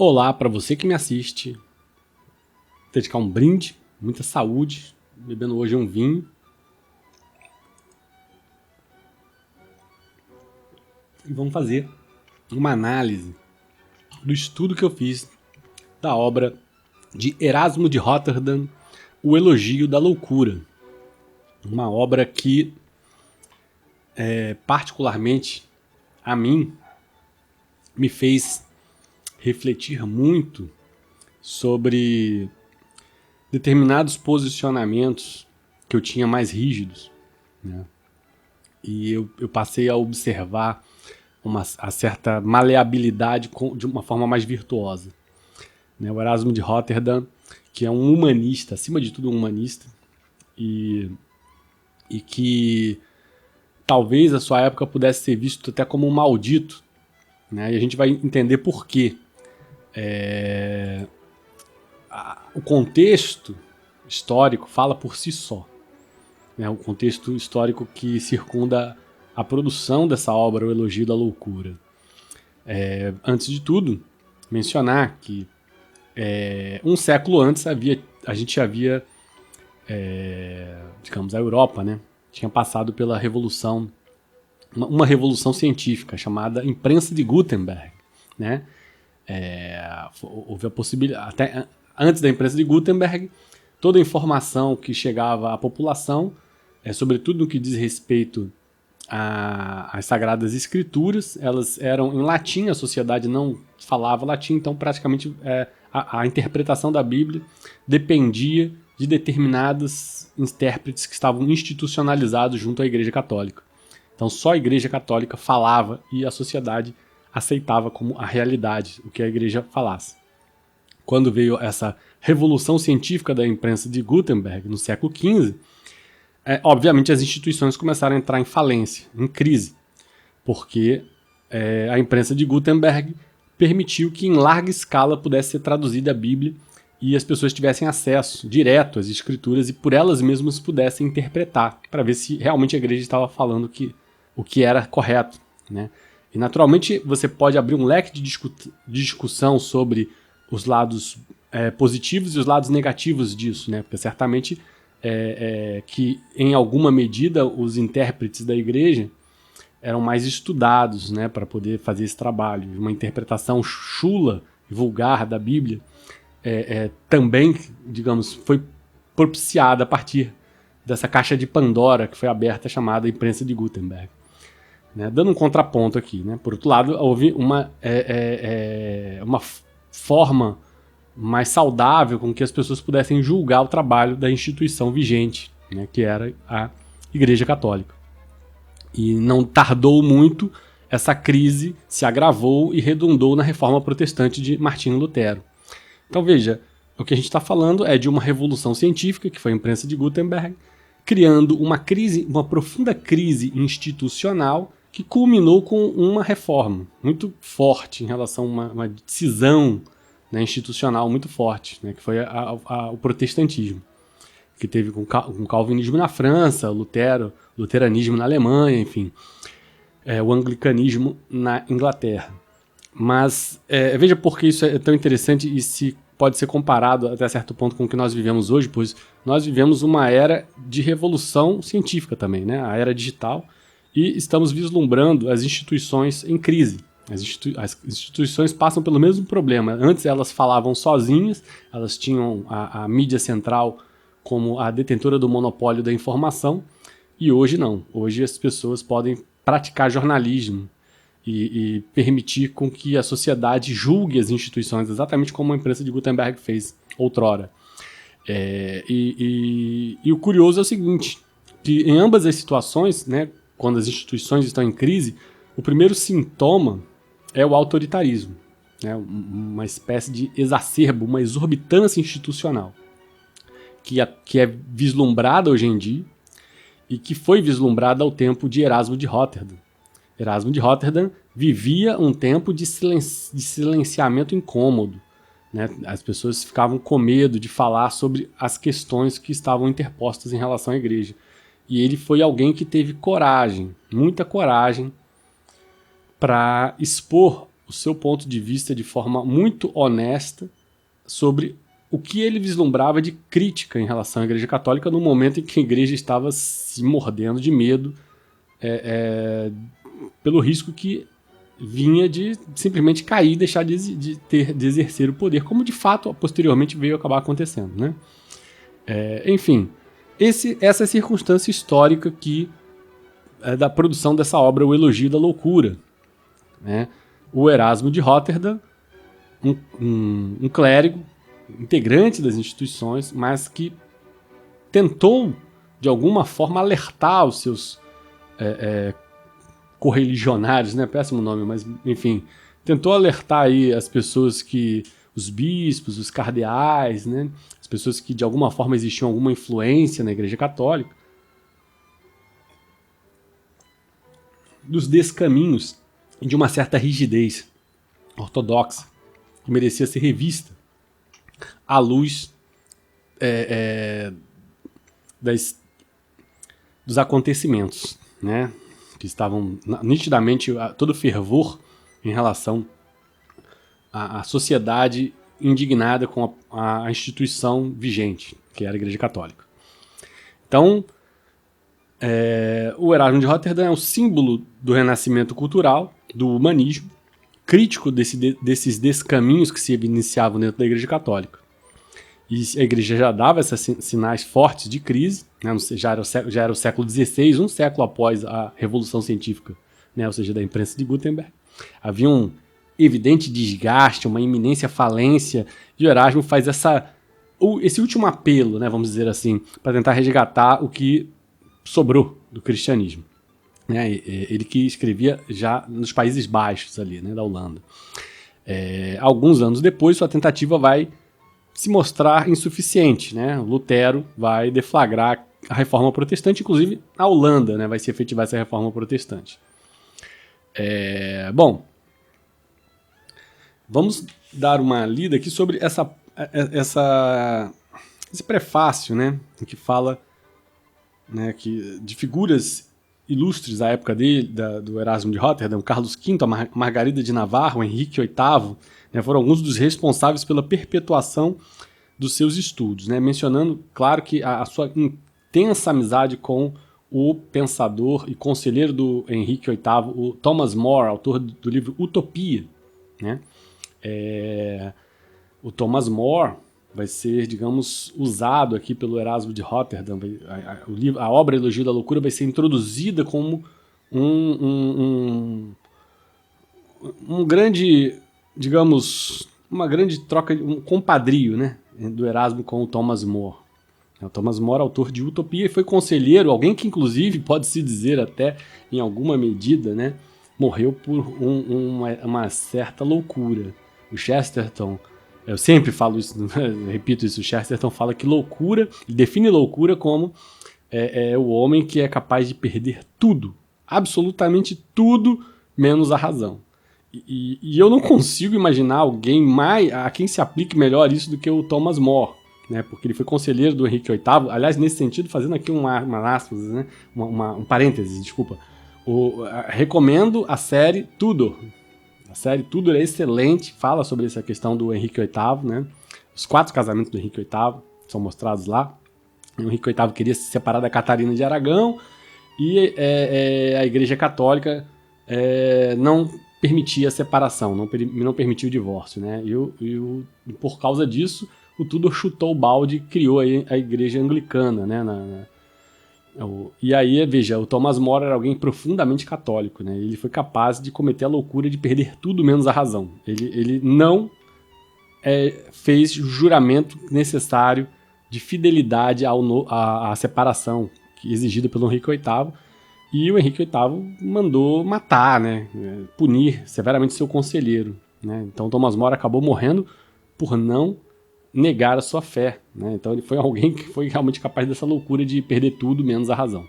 Olá para você que me assiste. Vou dedicar um brinde, muita saúde, bebendo hoje um vinho. E vamos fazer uma análise do estudo que eu fiz da obra de Erasmo de Rotterdam, O Elogio da Loucura. Uma obra que, particularmente a mim, me fez refletir muito sobre determinados posicionamentos que eu tinha mais rígidos, né? E eu passei a observar a certa maleabilidade de uma forma mais virtuosa, né? O Erasmo de Rotterdam, que é um humanista, acima de tudo um humanista, e que talvez a sua época pudesse ser visto até como um maldito, né? E a gente vai entender por quê. O contexto histórico fala por si só, né? O contexto histórico que circunda a produção dessa obra, O Elogio da Loucura. Antes de tudo, mencionar que um século antes a gente havia, digamos, a Europa, né, tinha passado pela revolução, uma revolução científica chamada Imprensa de Gutenberg, né? Houve a possibilidade, até antes da Imprensa de Gutenberg, toda a informação que chegava à população, sobretudo no que diz respeito às Sagradas Escrituras, elas eram em latim, a sociedade não falava latim, então praticamente a interpretação da Bíblia dependia de determinados intérpretes que estavam institucionalizados junto à Igreja Católica. Então só a Igreja Católica falava e a sociedade aceitava como a realidade o que a Igreja falasse. Quando veio essa revolução científica da imprensa de Gutenberg, no século XV, obviamente as instituições começaram a entrar em falência, em crise, porque a imprensa de Gutenberg permitiu que em larga escala pudesse ser traduzida a Bíblia e as pessoas tivessem acesso direto às escrituras e por elas mesmas pudessem interpretar, para ver se realmente a igreja estava falando o que era correto, né? E naturalmente você pode abrir um leque de discussão sobre os lados positivos e os lados negativos disso, né? Porque certamente que em alguma medida os intérpretes da igreja eram mais estudados, né, para poder fazer esse trabalho. Uma interpretação chula e vulgar da Bíblia também, digamos, foi propiciada a partir dessa caixa de Pandora que foi aberta, chamada Imprensa de Gutenberg. Né? Dando um contraponto aqui, né? Por outro lado, houve uma forma mais saudável com que as pessoas pudessem julgar o trabalho da instituição vigente, né? Que era a Igreja Católica. E não tardou muito, essa crise se agravou e redundou na reforma protestante de Martinho Lutero. Então veja, o que a gente está falando é de uma revolução científica, que foi a imprensa de Gutenberg, criando uma profunda crise institucional que culminou com uma reforma muito forte em relação a uma decisão, né, institucional muito forte, né, que foi o protestantismo, que teve com o calvinismo na França, o luteranismo na Alemanha, enfim, o anglicanismo na Inglaterra. Mas veja por que isso é tão interessante e se pode ser comparado até certo ponto com o que nós vivemos hoje, pois nós vivemos uma era de revolução científica também, né? A era digital, e estamos vislumbrando as instituições em crise. As instituições passam pelo mesmo problema. Antes elas falavam sozinhas, elas tinham a mídia central como a detentora do monopólio da informação, e hoje não. Hoje as pessoas podem praticar jornalismo e permitir com que a sociedade julgue as instituições, exatamente como a imprensa de Gutenberg fez outrora. E o curioso é o seguinte, que em ambas as situações, né, quando as instituições estão em crise, o primeiro sintoma é o autoritarismo, né, uma espécie de exacerbo, uma exorbitância institucional, que é vislumbrada hoje em dia e que foi vislumbrada ao tempo de Erasmo de Rotterdam. Erasmo de Rotterdam vivia um tempo de silenciamento incômodo, né? As pessoas ficavam com medo de falar sobre as questões que estavam interpostas em relação à igreja. E ele foi alguém que teve coragem, muita coragem, para expor o seu ponto de vista de forma muito honesta sobre o que ele vislumbrava de crítica em relação à Igreja Católica no momento em que a Igreja estava se mordendo de medo pelo risco que vinha de simplesmente cair e deixar de exercer o poder, como de fato posteriormente veio acabar acontecendo, né? Enfim, essa é a circunstância histórica que da produção dessa obra, O Elogio da Loucura, né? O Erasmo de Roterdã, um clérigo, integrante das instituições, mas que tentou, de alguma forma, alertar os seus correligionários, né? Péssimo nome, mas enfim, tentou alertar aí as pessoas os bispos, os cardeais, né? As pessoas que de alguma forma existiam alguma influência na Igreja Católica, dos descaminhos e de uma certa rigidez ortodoxa que merecia ser revista à luz dos acontecimentos, né? Que estavam nitidamente todo fervor em relação à sociedade indignada com a instituição vigente, que era a Igreja Católica. Então, o Erasmo de Roterdã é um símbolo do renascimento cultural, do humanismo, crítico desses descaminhos que se iniciavam dentro da Igreja Católica. E a Igreja já dava esses sinais fortes de crise, né? Já era o século XVI, um século após a Revolução Científica, né? Ou seja, da imprensa de Gutenberg. Havia um evidente desgaste, uma iminência falência, e o Erasmo faz esse último apelo, né, vamos dizer assim, para tentar resgatar o que sobrou do cristianismo, né? Ele que escrevia já nos Países Baixos ali, né, da Holanda. Alguns anos depois, sua tentativa vai se mostrar insuficiente, né? Lutero vai deflagrar a reforma protestante, inclusive a Holanda, né, vai se efetivar essa reforma protestante. Bom, vamos dar uma lida aqui sobre esse prefácio, né, que fala, né, de figuras ilustres da época do Erasmo de Roterdã, Carlos V, a Margarida de Navarra, o Henrique VIII, né, foram alguns dos responsáveis pela perpetuação dos seus estudos, né, mencionando, claro, que a sua intensa amizade com o pensador e conselheiro do Henrique VIII, o Thomas More, autor do livro Utopia, né? O Thomas More vai ser, digamos, usado aqui pelo Erasmo de Roterdã. A obra Elogio da Loucura vai ser introduzida como um grande, digamos, uma grande troca, um compadrio, né, do Erasmo com o Thomas More. O Thomas More, autor de Utopia, e foi conselheiro, alguém que inclusive pode-se dizer até em alguma medida, né, morreu por uma certa loucura. O Chesterton, eu sempre falo isso, repito isso, o Chesterton fala que loucura, ele define loucura como o homem que é capaz de perder tudo, absolutamente tudo, menos a razão. E eu não consigo imaginar alguém a quem se aplique melhor isso do que o Thomas More, né? Porque ele foi conselheiro do Henrique VIII, aliás, nesse sentido, fazendo aqui uma aspas, né? Um parênteses, desculpa. Recomendo a série Tudor. A série Tudor é excelente, fala sobre essa questão do Henrique VIII, né? Os 4 casamentos do Henrique VIII são mostrados lá. O Henrique VIII queria se separar da Catarina de Aragão e a Igreja Católica não permitia a separação, não permitia o divórcio, né? E por causa disso, o Tudor chutou o balde e criou a Igreja Anglicana, né? E aí, veja, o Thomas More era alguém profundamente católico, né? Ele foi capaz de cometer a loucura de perder tudo menos a razão. Ele não fez o juramento necessário de fidelidade à separação exigida pelo Henrique VIII, e o Henrique VIII mandou matar, né? Punir severamente seu conselheiro, né? Então Thomas More acabou morrendo por não negar a sua fé, né? Então ele foi alguém que foi realmente capaz dessa loucura de perder tudo menos a razão.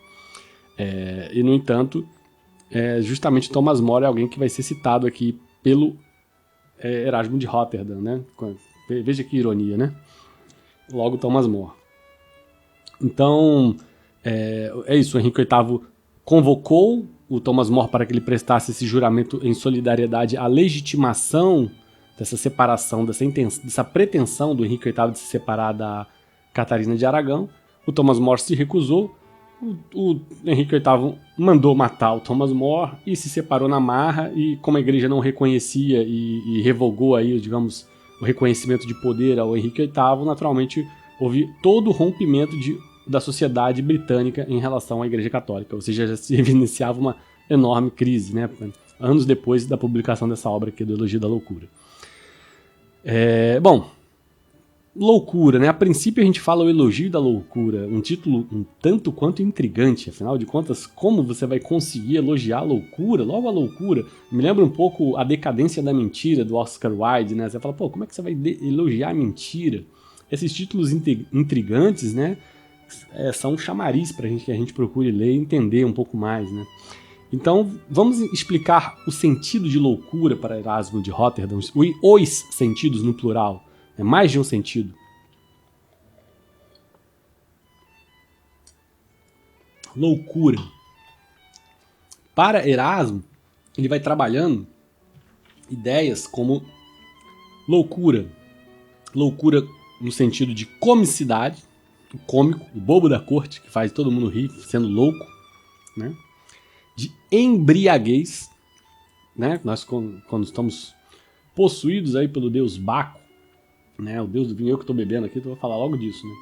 E no entanto, justamente Thomas More é alguém que vai ser citado aqui pelo Erasmo de Roterdã, né? Veja que ironia, né? Logo Thomas More. Então, isso, o Henrique VIII convocou o Thomas More para que ele prestasse esse juramento em solidariedade à legitimação dessa separação, dessa pretensão do Henrique VIII de se separar da Catarina de Aragão. O Thomas More se recusou, o Henrique VIII mandou matar o Thomas More e se separou na marra, e como a igreja não reconhecia e revogou aí, digamos, o reconhecimento de poder ao Henrique VIII, naturalmente houve todo o rompimento da sociedade britânica em relação à Igreja Católica, ou seja, já se evidenciava uma enorme crise, né? Anos depois da publicação dessa obra aqui do Elogio da Loucura. Bom, loucura, né? A princípio a gente fala o Elogio da Loucura, um título um tanto quanto intrigante, afinal de contas, como você vai conseguir elogiar a loucura, logo a loucura? Me lembra um pouco A Decadência da Mentira, do Oscar Wilde, né? Você fala, pô, como é que você vai elogiar a mentira? Esses títulos intrigantes, né? São um chamariz para que a gente procure ler e entender um pouco mais, né? Então, vamos explicar o sentido de loucura para Erasmo de Roterdã, os sentidos no plural, é mais de um sentido. Loucura. Para Erasmo, ele vai trabalhando ideias como loucura no sentido de comicidade, o cômico, o bobo da corte, que faz todo mundo rir, sendo louco, né? De embriaguez, né? Nós, quando estamos possuídos aí pelo deus Baco, né? O deus do vinho, eu que estou bebendo aqui, então eu vou falar logo disso, né?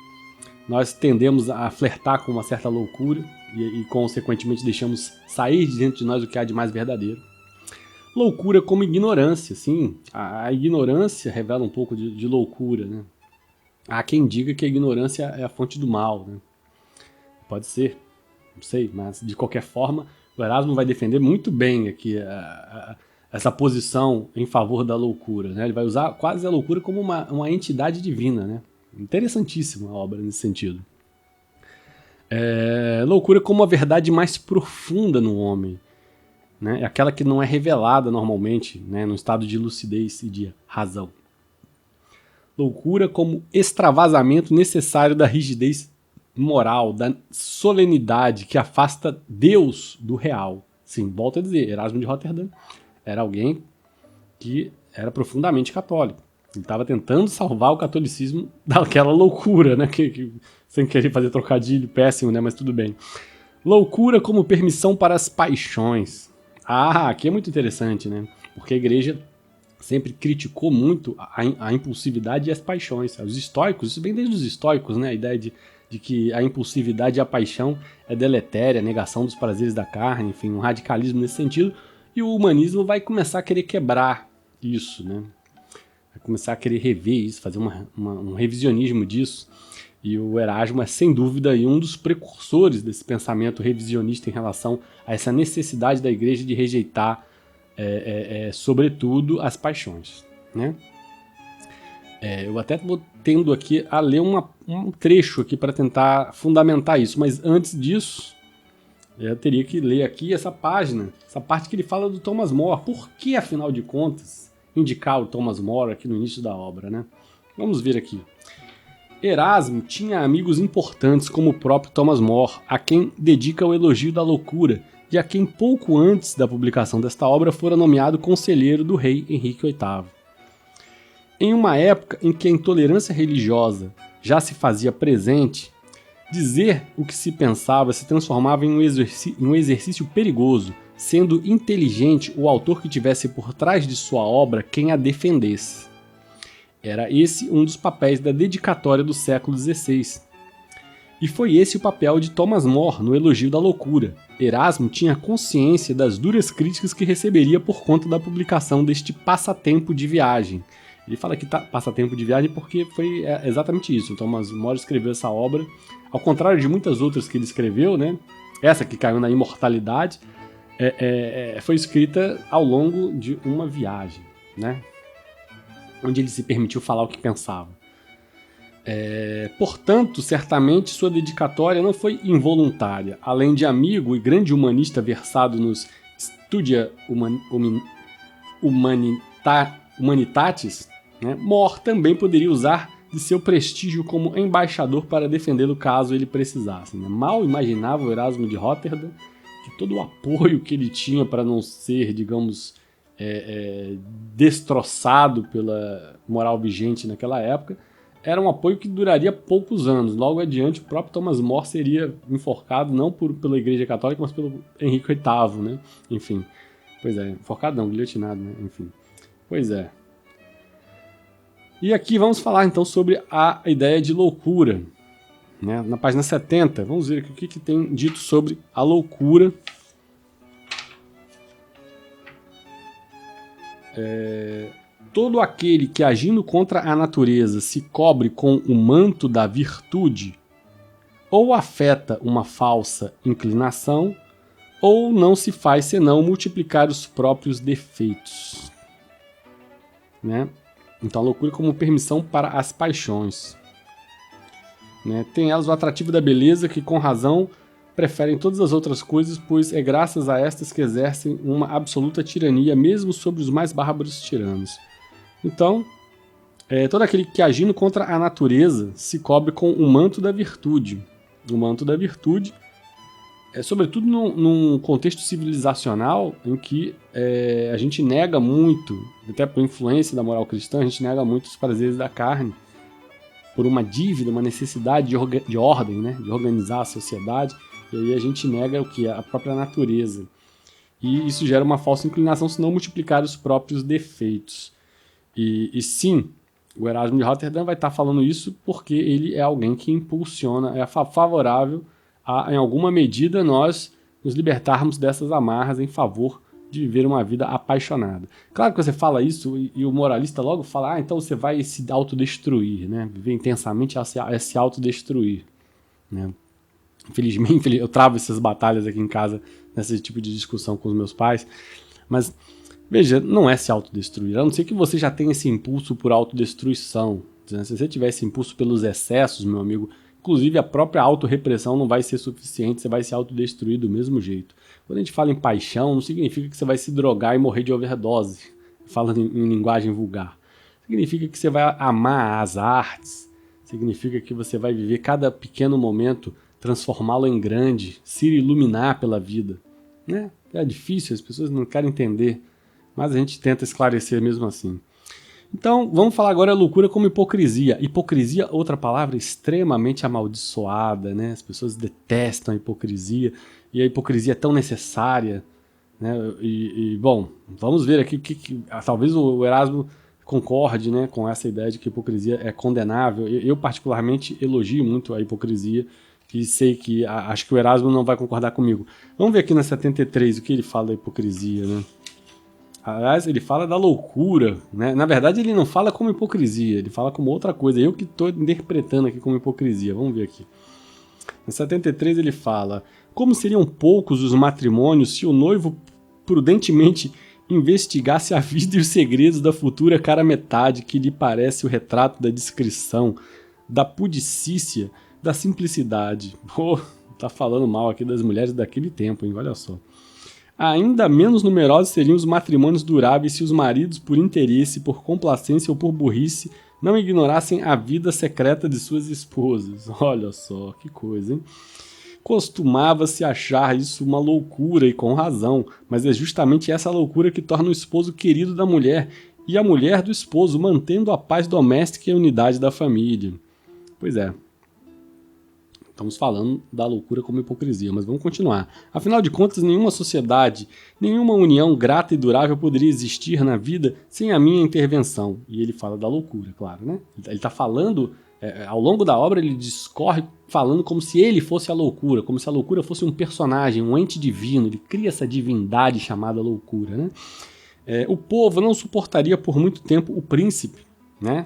Nós tendemos a flertar com uma certa loucura e consequentemente, deixamos sair de dentro de nós o que há de mais verdadeiro. Loucura como ignorância, sim. A ignorância revela um pouco de loucura, né? Há quem diga que a ignorância é a fonte do mal, né? Pode ser, não sei, mas de qualquer forma, o Erasmo vai defender muito bem aqui essa posição em favor da loucura, né? Ele vai usar quase a loucura como uma entidade divina, né? Interessantíssima a obra nesse sentido. Loucura como a verdade mais profunda no homem, né? É aquela que não é revelada normalmente, né? No estado de lucidez e de razão. Loucura como extravasamento necessário da rigidez moral, da solenidade que afasta Deus do real. Sim, volto a dizer, Erasmo de Roterdã era alguém que era profundamente católico. Ele estava tentando salvar o catolicismo daquela loucura, né? Sem querer fazer trocadilho péssimo, né? Mas tudo bem. Loucura como permissão para as paixões. Aqui é muito interessante, né? Porque a igreja sempre criticou muito a impulsividade e as paixões. Os estoicos, isso vem desde os estoicos, né? A ideia de que a impulsividade e a paixão é deletéria, a negação dos prazeres da carne, enfim, um radicalismo nesse sentido. E o humanismo vai começar a querer quebrar isso, né? Vai começar a querer rever isso, fazer um revisionismo disso. E o Erasmo é, sem dúvida, um dos precursores desse pensamento revisionista em relação a essa necessidade da igreja de rejeitar, sobretudo, as paixões, né? Eu até vou tendo aqui a ler um trecho aqui para tentar fundamentar isso, mas antes disso, eu teria que ler aqui essa página, essa parte que ele fala do Thomas More. Por que, afinal de contas, indicar o Thomas More aqui no início da obra, né? Vamos ver aqui. Erasmo tinha amigos importantes como o próprio Thomas More, a quem dedica o Elogio da Loucura, e a quem pouco antes da publicação desta obra fora nomeado conselheiro do rei Henrique VIII. Em uma época em que a intolerância religiosa já se fazia presente, dizer o que se pensava se transformava em um exercício perigoso, sendo inteligente o autor que tivesse por trás de sua obra quem a defendesse. Era esse um dos papéis da dedicatória do século XVI. E foi esse o papel de Thomas More no Elogio da Loucura. Erasmo tinha consciência das duras críticas que receberia por conta da publicação deste passatempo de viagem. Ele fala que passatempo de viagem porque foi exatamente isso. O Thomas More escreveu essa obra, ao contrário de muitas outras que ele escreveu, né? Essa que caiu na imortalidade, foi escrita ao longo de uma viagem, né? Onde ele se permitiu falar o que pensava. Portanto, certamente sua dedicatória não foi involuntária. Além de amigo e grande humanista versado nos Studia Humanitatis, né, More também poderia usar de seu prestígio como embaixador para defendê-lo caso ele precisasse. Né? Mal imaginava o Erasmo de Roterdã que todo o apoio que ele tinha para não ser, digamos, destroçado pela moral vigente naquela época, era um apoio que duraria poucos anos. Logo adiante, o próprio Thomas More seria enforcado, não pela Igreja Católica, mas pelo Henrique VIII, né? Enfim, pois é, enforcado não, guilhotinado, né? Enfim, pois é. E aqui vamos falar então sobre a ideia de loucura, né? Na página 70, vamos ver aqui o que tem dito sobre a loucura. Todo aquele que, agindo contra a natureza, se cobre com o manto da virtude, ou afeta uma falsa inclinação, ou não se faz senão multiplicar os próprios defeitos. Né? Então a loucura como permissão para as paixões. Né? Tem elas o atrativo da beleza, que com razão preferem todas as outras coisas, pois é graças a estas que exercem uma absoluta tirania, mesmo sobre os mais bárbaros tiranos. Então, todo aquele que, agindo contra a natureza, se cobre com o manto da virtude. O manto da virtude, sobretudo num contexto civilizacional em que a gente nega muito, até por influência da moral cristã, a gente nega muito os prazeres da carne, por uma dívida, uma necessidade de ordem, né? De organizar a sociedade, e aí a gente nega o que? A própria natureza. E isso gera uma falsa inclinação, se não multiplicar os próprios defeitos. E sim, o Erasmo de Roterdã vai estar falando isso porque ele é alguém que impulsiona, é favorável a, em alguma medida, nós nos libertarmos dessas amarras em favor de viver uma vida apaixonada. Claro que você fala isso e o moralista logo fala, então você vai se autodestruir, né? Viver intensamente é se autodestruir. Né? Infelizmente, eu travo essas batalhas aqui em casa, nesse tipo de discussão com os meus pais, mas veja, não é se autodestruir, a não ser que você já tenha esse impulso por autodestruição. Se você tiver esse impulso pelos excessos, meu amigo, inclusive a própria autorrepressão não vai ser suficiente, você vai se autodestruir do mesmo jeito. Quando a gente fala em paixão, não significa que você vai se drogar e morrer de overdose, falando em linguagem vulgar. Significa que você vai amar as artes, significa que você vai viver cada pequeno momento, transformá-lo em grande, se iluminar pela vida. Né? É difícil, as pessoas não querem entender, mas a gente tenta esclarecer mesmo assim. Então, vamos falar agora a loucura como hipocrisia. Hipocrisia, outra palavra extremamente amaldiçoada, né? As pessoas detestam a hipocrisia, e a hipocrisia é tão necessária. Né? Bom, vamos ver aqui talvez o Erasmo concorde, né, com essa ideia de que a hipocrisia é condenável. Eu particularmente elogio muito a hipocrisia, e sei que acho que o Erasmo não vai concordar comigo. Vamos ver aqui na 73 o que ele fala da hipocrisia, né? Aliás, ele fala da loucura, né? Na verdade, ele não fala como hipocrisia, ele fala como outra coisa. Eu que estou interpretando aqui como hipocrisia. Vamos ver aqui. Em 73 ele fala: como seriam poucos os matrimônios se o noivo prudentemente investigasse a vida e os segredos da futura cara metade, que lhe parece o retrato da discrição, da pudicícia, da simplicidade. Pô, tá falando mal aqui das mulheres daquele tempo, hein? Olha só. Ainda menos numerosos seriam os matrimônios duráveis se os maridos, por interesse, por complacência ou por burrice, não ignorassem a vida secreta de suas esposas. Olha só, que coisa, hein? Costumava-se achar isso uma loucura, e com razão, mas é justamente essa loucura que torna o esposo querido da mulher e a mulher do esposo, mantendo a paz doméstica e a unidade da família. Pois é. Estamos falando da loucura como hipocrisia, mas vamos continuar. Afinal de contas, nenhuma sociedade, nenhuma união grata e durável poderia existir na vida sem a minha intervenção. E ele fala da loucura, claro, né? Ele está falando, ao longo da obra, ele discorre falando como se ele fosse a loucura, como se a loucura fosse um personagem, um ente divino. Ele cria essa divindade chamada loucura, né? O povo não suportaria por muito tempo o príncipe, né?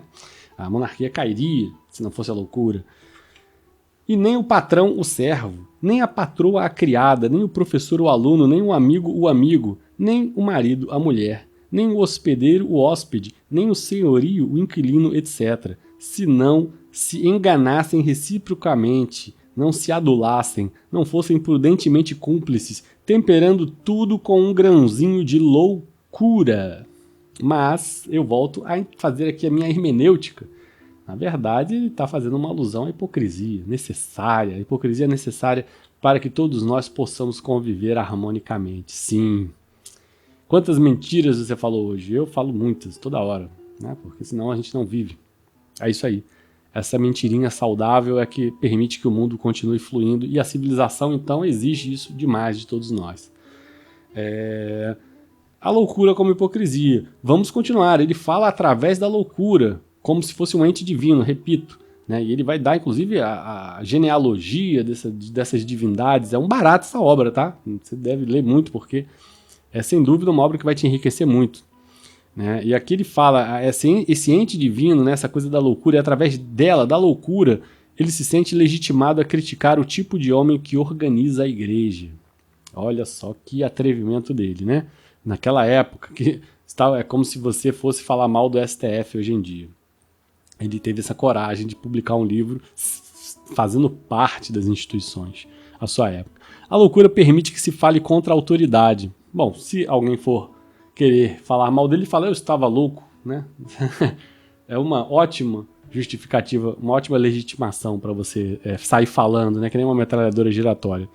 A monarquia cairia se não fosse a loucura. E nem o patrão o servo, nem a patroa a criada, nem o professor o aluno, nem o amigo, nem o marido a mulher, nem o hospedeiro o hóspede, nem o senhorio o inquilino, etc. Se não se enganassem reciprocamente, não se adulassem, não fossem prudentemente cúmplices, temperando tudo com um grãozinho de loucura. Mas eu volto a fazer aqui a minha hermenêutica. Na verdade, ele está fazendo uma alusão à hipocrisia necessária. A hipocrisia é necessária para que todos nós possamos conviver harmonicamente. Sim. Quantas mentiras você falou hoje? Eu falo muitas, toda hora, né? Porque senão a gente não vive. É isso aí. Essa mentirinha saudável é que permite que o mundo continue fluindo e a civilização, então, exige isso demais de todos nós. A loucura como hipocrisia. Vamos continuar. Ele fala através da loucura, como se fosse um ente divino, repito. Né? E ele vai dar, inclusive, a genealogia dessas divindades. É um barato essa obra, tá? Você deve ler muito, porque é sem dúvida uma obra que vai te enriquecer muito. Né? E aqui ele fala, esse ente divino, né, essa coisa da loucura, e através dela, da loucura, ele se sente legitimado a criticar o tipo de homem que organiza a igreja. Olha só que atrevimento dele, né? Naquela época, que é como se você fosse falar mal do STF hoje em dia. Ele teve essa coragem de publicar um livro fazendo parte das instituições à sua época. A loucura permite que se fale contra a autoridade. Bom, se alguém for querer falar mal dele, fala, eu estava louco, né? É uma ótima justificativa, uma ótima legitimação para você sair falando, né? Que nem uma metralhadora giratória.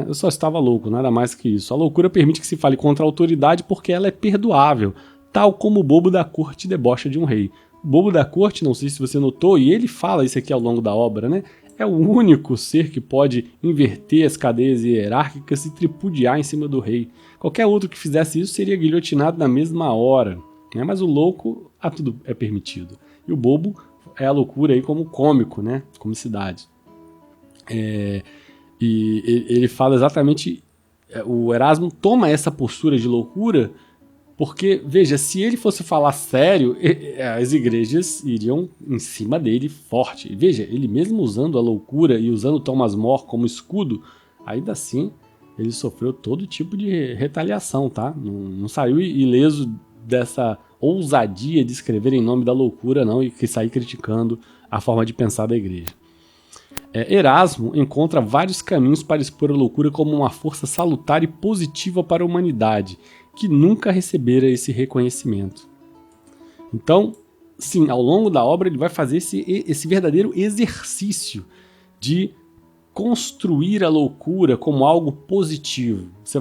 Eu só estava louco, nada mais que isso. A loucura permite que se fale contra a autoridade porque ela é perdoável, tal como o bobo da corte debocha de um rei. O bobo da corte, não sei se você notou, e ele fala isso aqui ao longo da obra, né? É o único ser que pode inverter as cadeias hierárquicas e tripudiar em cima do rei. Qualquer outro que fizesse isso seria guilhotinado na mesma hora. Né? Mas o louco, tudo é permitido. E o bobo é a loucura aí como cômico, né? Comicidade. E ele fala exatamente, o Erasmo toma essa postura de loucura porque, veja, se ele fosse falar sério, as igrejas iriam em cima dele forte. E veja, ele mesmo usando a loucura e usando Thomas More como escudo, ainda assim ele sofreu todo tipo de retaliação, tá? Não saiu ileso dessa ousadia de escrever em nome da loucura, não, e sair criticando a forma de pensar da igreja. Erasmo encontra vários caminhos para expor a loucura como uma força salutar e positiva para a humanidade, que nunca recebera esse reconhecimento. Então, sim, ao longo da obra ele vai fazer esse verdadeiro exercício de construir a loucura como algo positivo. Você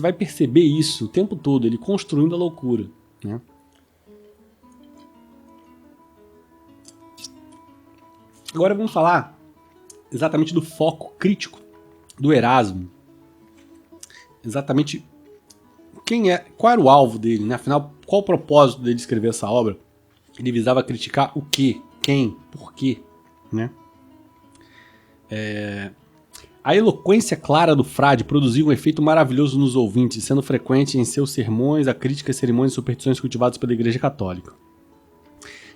vai perceber isso o tempo todo, ele construindo a loucura. Né? Agora vamos falar exatamente do foco crítico do Erasmo. Exatamente qual era o alvo dele, né? Afinal, qual o propósito dele escrever essa obra? Ele visava criticar o quê? Quem? Por quê? Né? A eloquência clara do frade produziu um efeito maravilhoso nos ouvintes, sendo frequente em seus sermões a crítica às cerimônias e superstições cultivadas pela Igreja Católica.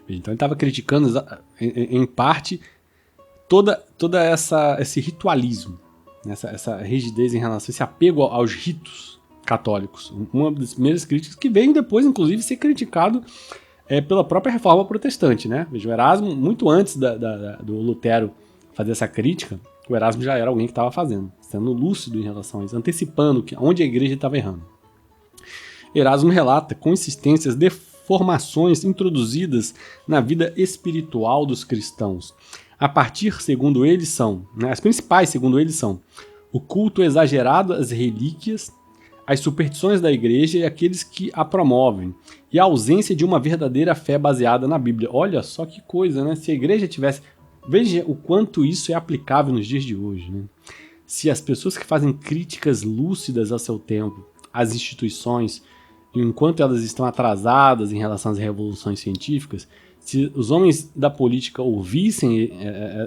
Então ele estava criticando, em parte, toda esse ritualismo, essa rigidez em relação a esse apego aos ritos católicos. Uma das primeiras críticas que veio depois, inclusive, ser criticado pela própria Reforma Protestante. Né? Veja, o Erasmo, muito antes do Lutero fazer essa crítica, o Erasmo já era alguém que estava fazendo, sendo lúcido em relação a isso, antecipando onde a igreja estava errando. Erasmo relata com insistência deformações introduzidas na vida espiritual dos cristãos. A partir, segundo eles, as principais, segundo eles, são o culto exagerado às relíquias, as superstições da igreja e aqueles que a promovem, e a ausência de uma verdadeira fé baseada na Bíblia. Olha só que coisa, né? Se a igreja tivesse... Veja o quanto isso é aplicável nos dias de hoje, né? Se as pessoas que fazem críticas lúcidas ao seu tempo, às instituições, enquanto elas estão atrasadas em relação às revoluções científicas, se os homens da política ouvissem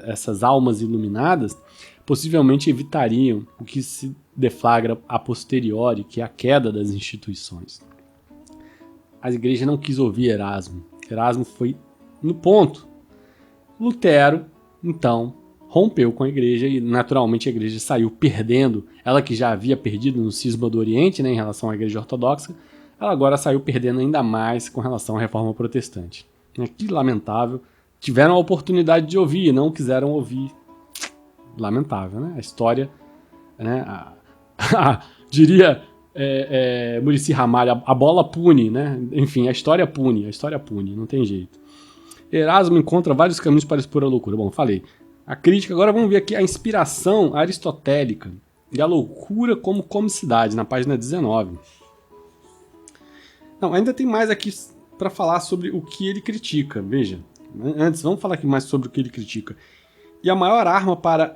essas almas iluminadas, possivelmente evitariam o que se deflagra a posteriori, que é a queda das instituições. A igreja não quis ouvir Erasmo. Erasmo foi no ponto. Lutero, então, rompeu com a igreja e, naturalmente, a igreja saiu perdendo. Ela que já havia perdido no cisma do Oriente, né, em relação à igreja ortodoxa, ela agora saiu perdendo ainda mais com relação à Reforma Protestante. Que lamentável. Tiveram a oportunidade de ouvir e não quiseram ouvir. Lamentável, né? A história, né? Diria Muricy Ramalho, a bola pune, né? Enfim, a história pune, não tem jeito. Erasmo encontra vários caminhos para expor a loucura. Bom, falei. A crítica, agora vamos ver aqui a inspiração aristotélica e a loucura como comicidade, na página 19. Não, ainda tem mais aqui para falar sobre o que ele critica, veja. Antes, vamos falar aqui mais sobre o que ele critica. E a maior arma para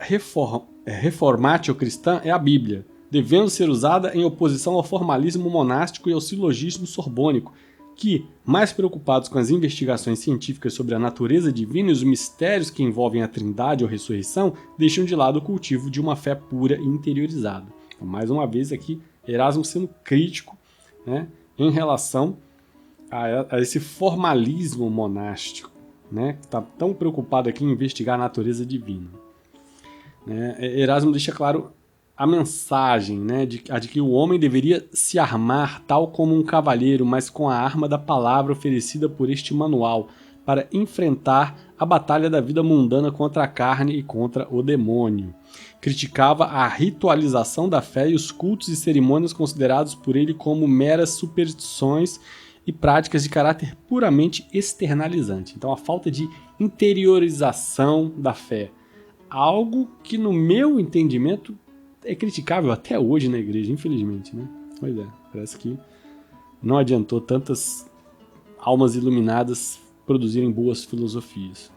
reformatio cristã é a Bíblia, devendo ser usada em oposição ao formalismo monástico e ao silogismo sorbônico, que, mais preocupados com as investigações científicas sobre a natureza divina e os mistérios que envolvem a trindade ou ressurreição, deixam de lado o cultivo de uma fé pura e interiorizada. Então, mais uma vez aqui, Erasmo sendo crítico, né, em relação a esse formalismo monástico, né, que está tão preocupado aqui em investigar a natureza divina. Erasmo deixa claro a mensagem, né, de que o homem deveria se armar tal como um cavalheiro, mas com a arma da palavra oferecida por este manual, para enfrentar a batalha da vida mundana contra a carne e contra o demônio. Criticava a ritualização da fé e os cultos e cerimônias considerados por ele como meras superstições e práticas de caráter puramente externalizante. Então, a falta de interiorização da fé. Algo que, no meu entendimento, é criticável até hoje na igreja, infelizmente, né? Pois é, parece que não adiantou tantas almas iluminadas produzirem boas filosofias.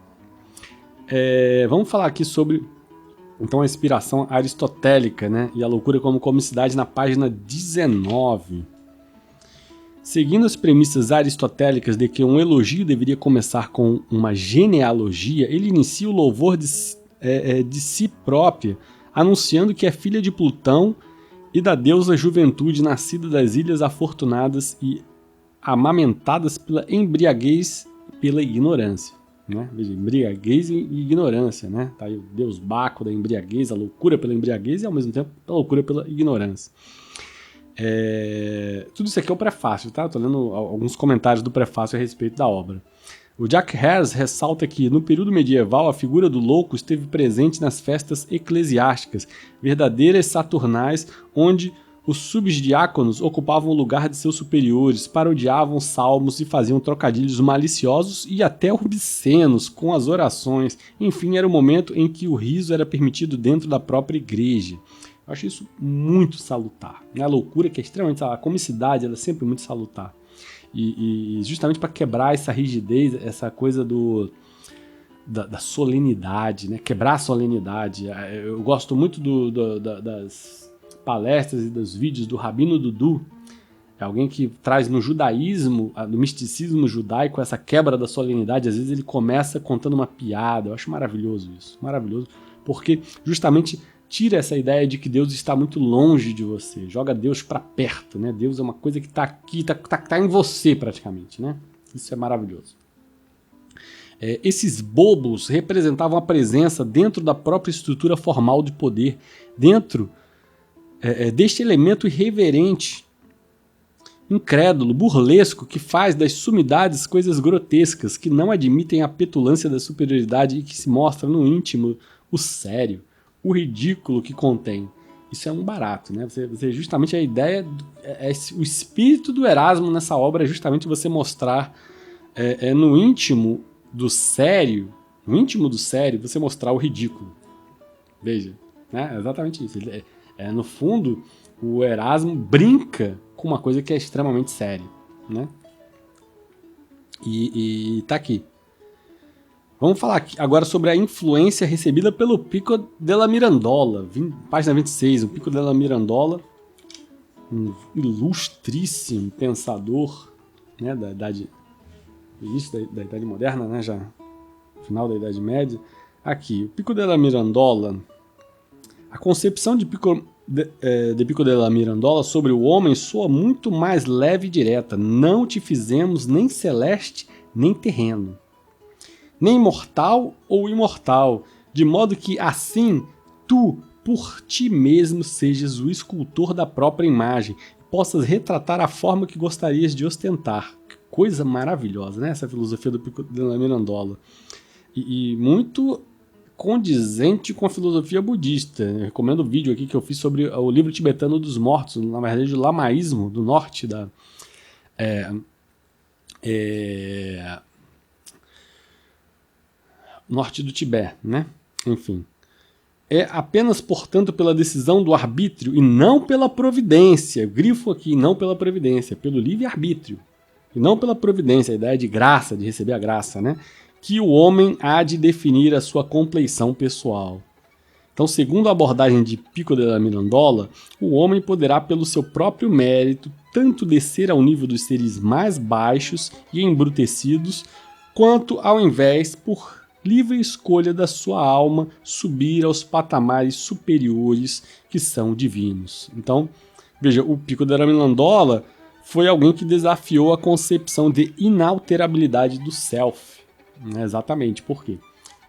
Vamos falar aqui sobre, então, a inspiração aristotélica, né? E a loucura como comicidade na página 19. Seguindo as premissas aristotélicas de que um elogio deveria começar com uma genealogia, ele inicia o louvor de si própria, anunciando que é filha de Plutão e da deusa Juventude, nascida das Ilhas Afortunadas e amamentadas pela embriaguez e pela ignorância. Né? Veja, embriaguez e ignorância. Né? Tá aí o deus Baco da embriaguez, a loucura pela embriaguez e ao mesmo tempo a loucura pela ignorância. Tudo isso aqui é o prefácio, tá? Estou lendo alguns comentários do prefácio a respeito da obra. O Jack Hare ressalta que, no período medieval, a figura do louco esteve presente nas festas eclesiásticas, verdadeiras saturnais, onde os subdiáconos ocupavam o lugar de seus superiores, parodiavam salmos e faziam trocadilhos maliciosos e até obscenos com as orações. Enfim, era o momento em que o riso era permitido dentro da própria igreja. Eu acho isso muito salutar. A loucura, que é extremamente salutar, a comicidade, ela é sempre muito salutar. E justamente para quebrar essa rigidez, essa coisa da solenidade, né? Quebrar a solenidade. Eu gosto muito das palestras e dos vídeos do Rabino Dudu. É alguém que traz no judaísmo, no misticismo judaico, essa quebra da solenidade. Às vezes ele começa contando uma piada. Eu acho maravilhoso isso, maravilhoso, porque justamente tira essa ideia de que Deus está muito longe de você, joga Deus para perto, né? Deus é uma coisa que está aqui, tá em você praticamente, né? Isso é maravilhoso. Esses bobos representavam a presença dentro da própria estrutura formal de poder, dentro deste elemento irreverente, incrédulo, burlesco, que faz das sumidades coisas grotescas, que não admitem a petulância da superioridade e que se mostra no íntimo o sério, o ridículo que contém. Isso é um barato, né? Você justamente a ideia, o espírito do Erasmo nessa obra é justamente você mostrar no íntimo do sério, você mostrar o ridículo. Veja, né? É exatamente isso. No fundo, o Erasmo brinca com uma coisa que é extremamente séria, né? E tá aqui. Vamos falar aqui agora sobre a influência recebida pelo Pico della Mirandola, página 26. O Pico della Mirandola, um ilustríssimo pensador, né, da idade, início da Idade Moderna, né, já final da Idade Média. Aqui, o Pico della Mirandola. A concepção de Pico della Mirandola sobre o homem soa muito mais leve e direta. Não te fizemos nem celeste, nem terreno, nem mortal ou imortal, de modo que, assim, tu, por ti mesmo, sejas o escultor da própria imagem, e possas retratar a forma que gostarias de ostentar. Que coisa maravilhosa, né? Essa filosofia do Pico della Mirandola. E muito condizente com a filosofia budista. Eu recomendo o vídeo aqui que eu fiz sobre o livro tibetano dos mortos, na verdade, o lamaísmo do norte da... norte do Tibete, né? enfim. É apenas, portanto, pela decisão do arbítrio e não pela providência. Eu grifo aqui, não pela providência, pelo livre-arbítrio. E não pela providência, a ideia de graça, de receber a graça, né? Que o homem há de definir a sua compleição pessoal. Então, segundo a abordagem de Pico della Mirandola, o homem poderá, pelo seu próprio mérito, tanto descer ao nível dos seres mais baixos e embrutecidos, quanto, ao invés, por livre escolha da sua alma, subir aos patamares superiores que são divinos. Então, veja, o Pico della Mirandola foi alguém que desafiou a concepção de inalterabilidade do self. Exatamente, por quê?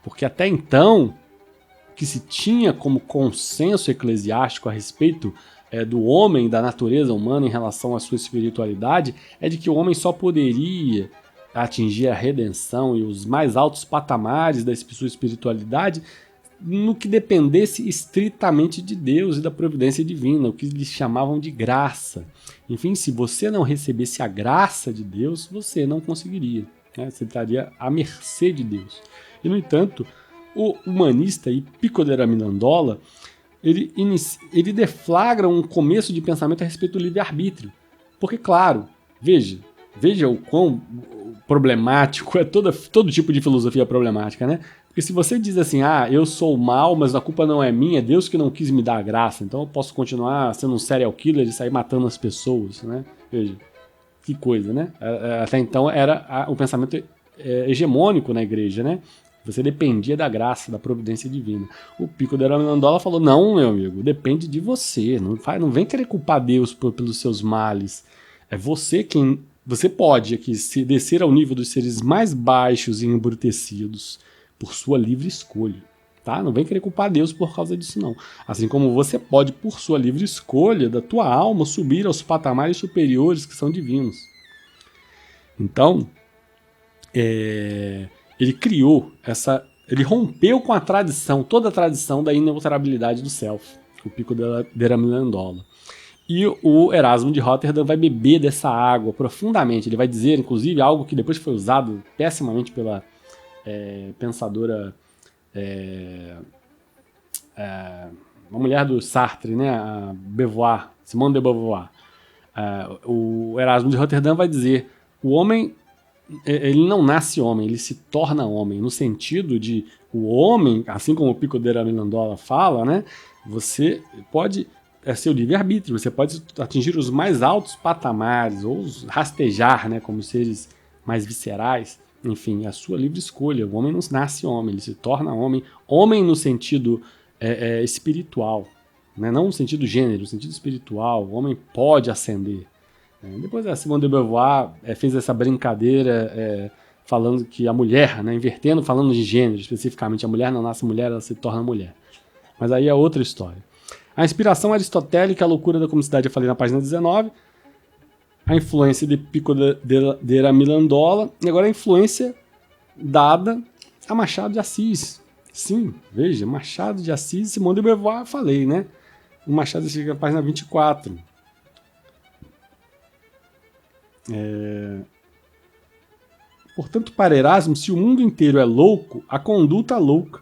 Porque até então, o que se tinha como consenso eclesiástico a respeito do homem, da natureza humana em relação à sua espiritualidade, é de que o homem só poderia atingir a redenção e os mais altos patamares da sua espiritualidade no que dependesse estritamente de Deus e da providência divina, o que eles chamavam de graça. Enfim, se você não recebesse a graça de Deus, você não conseguiria, né? Você estaria à mercê de Deus. E, no entanto, o humanista Pico della Mirandola, ele deflagra um começo de pensamento a respeito do livre-arbítrio. Porque, claro, veja o quão problemático é todo tipo de filosofia problemática, né? Porque se você diz assim, eu sou mal, mas a culpa não é minha, é Deus que não quis me dar a graça, então eu posso continuar sendo um serial killer e sair matando as pessoas, né? Veja, que coisa, né? Até então era o pensamento hegemônico na igreja, né? Você dependia da graça, da providência divina. O Pico della Mirandola falou, não, meu amigo, depende de você, não vem querer culpar Deus pelos seus males. É você quem... Você pode aqui se descer ao nível dos seres mais baixos e embrutecidos por sua livre escolha, tá? Não vem querer culpar Deus por causa disso, não. Assim como você pode, por sua livre escolha, da tua alma, subir aos patamares superiores que são divinos. Então, ele criou ele rompeu com a tradição, toda a tradição da inalterabilidade do self, o Pico della Mirandola. E o Erasmo de Rotterdam vai beber dessa água profundamente. Ele vai dizer, inclusive, algo que depois foi usado pessimamente pela pensadora, uma mulher do Sartre, né, a Beauvoir, Simone de Beauvoir. O Erasmo de Rotterdam vai dizer, o homem, ele não nasce homem, ele se torna homem, no sentido de o homem, assim como o Pico della Mirandola fala, né, você pode... É seu livre-arbítrio, você pode atingir os mais altos patamares, ou rastejar, né, como seres mais viscerais, enfim, a sua livre escolha. O homem não nasce homem, ele se torna homem, homem no sentido espiritual, né, não no sentido gênero, no sentido espiritual, o homem pode ascender. Depois a Simone de Beauvoir fez essa brincadeira falando que a mulher, né, invertendo, falando de gênero especificamente, a mulher não nasce mulher, ela se torna mulher. Mas aí é outra história. A inspiração aristotélica, a loucura da comicidade, eu falei na página 19. A influência de Pico della Mirandola. E agora a influência dada a Machado de Assis. Sim, veja, Machado de Assis e Simone de Beauvoir, eu falei, né? O Machado de Assis, na página 24. Portanto, para Erasmo, se o mundo inteiro é louco, a conduta louca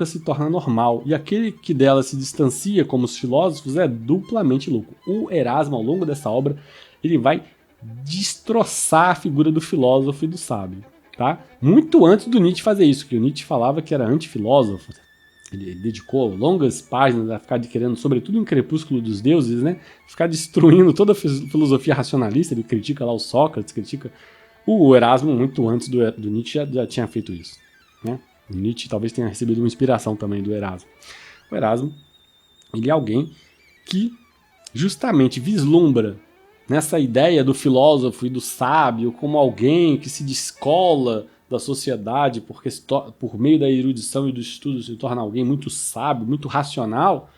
se torna normal, e aquele que dela se distancia, como os filósofos, é duplamente louco. O Erasmo, ao longo dessa obra, ele vai destroçar a figura do filósofo e do sábio, tá? Muito antes do Nietzsche fazer isso, que o Nietzsche falava que era antifilósofo. Ele dedicou longas páginas a ficar querendo, sobretudo em Crepúsculo dos Deuses, né? Ficar destruindo toda a filosofia racionalista. Ele critica lá o Sócrates, critica... O Erasmo, muito antes do Nietzsche, já tinha feito isso, né? O Nietzsche talvez tenha recebido uma inspiração também do Erasmo. O Erasmo, ele é alguém que justamente vislumbra nessa ideia do filósofo e do sábio como alguém que se descola da sociedade porque por meio da erudição e do estudo se torna alguém muito sábio, muito racional,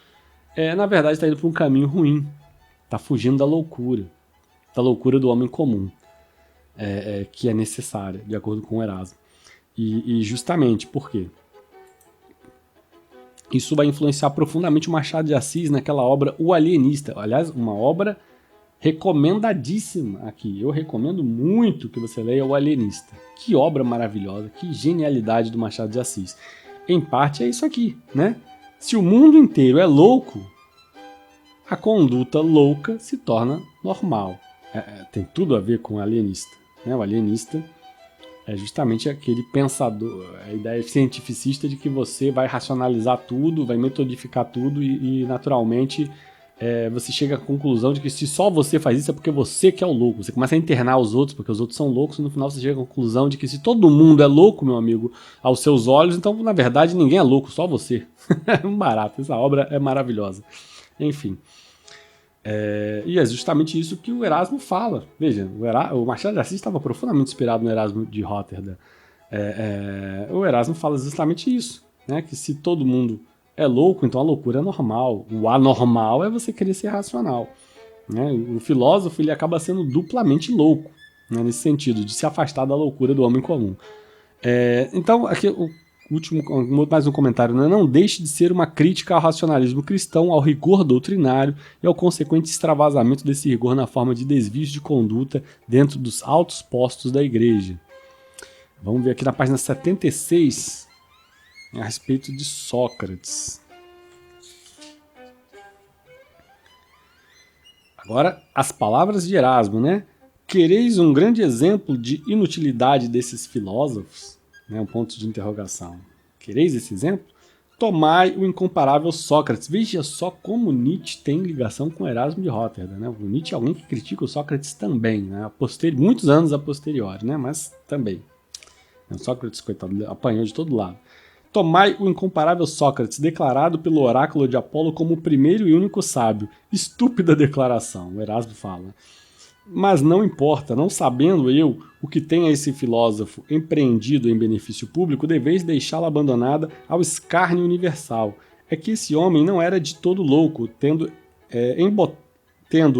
na verdade está indo por um caminho ruim. Está fugindo da loucura do homem comum, que é necessária, de acordo com o Erasmo. E justamente por quê? Isso vai influenciar profundamente o Machado de Assis naquela obra O Alienista. Aliás, uma obra recomendadíssima aqui. Eu recomendo muito que você leia O Alienista. Que obra maravilhosa, que genialidade do Machado de Assis. em parte, é isso aqui, né? Se o mundo inteiro é louco, a conduta louca se torna normal. Tem tudo a ver com o alienista, né? O alienista é justamente aquele pensador, a ideia cientificista de que você vai racionalizar tudo, vai metodificar tudo e naturalmente, você chega à conclusão de que se só você faz isso é porque você que é o louco. Você começa a internar os outros porque os outros são loucos e no final você chega à conclusão de que se todo mundo é louco, meu amigo, aos seus olhos, então na verdade ninguém é louco, só você. É um barato, essa obra é maravilhosa. Enfim. E é justamente isso que o Erasmo fala. Veja, o Machado de Assis estava profundamente inspirado no Erasmo de Róterdam. O Erasmo fala justamente isso, né? Que se todo mundo é louco, então a loucura é normal. O anormal é você querer ser racional. Né? O filósofo ele acaba sendo duplamente louco, né? Nesse sentido, de se afastar da loucura do homem comum. Então, aqui o último, mais um comentário, né? Não deixe de ser uma crítica ao racionalismo cristão, ao rigor doutrinário e ao consequente extravasamento desse rigor na forma de desvios de conduta dentro dos altos postos da igreja. Vamos ver aqui na página 76, a respeito de Sócrates. Agora, as palavras de Erasmo, né? Quereis um grande exemplo de inutilidade desses filósofos? Um ponto de interrogação. Quereis esse exemplo? Tomai o incomparável Sócrates. Veja só como Nietzsche tem ligação com Erasmo de Róterdam. Né? O Nietzsche é alguém que critica o Sócrates também, né? Muitos anos a posteriori, né? Mas também. O Sócrates, coitado, apanhou de todo lado. Tomai o incomparável Sócrates, declarado pelo oráculo de Apolo como o primeiro e único sábio. Estúpida declaração, o Erasmo fala. Mas não importa, não sabendo eu o que tem a esse filósofo empreendido em benefício público, deveis deixá-lo abandonada ao escárnio universal. É que esse homem não era de todo louco, tendo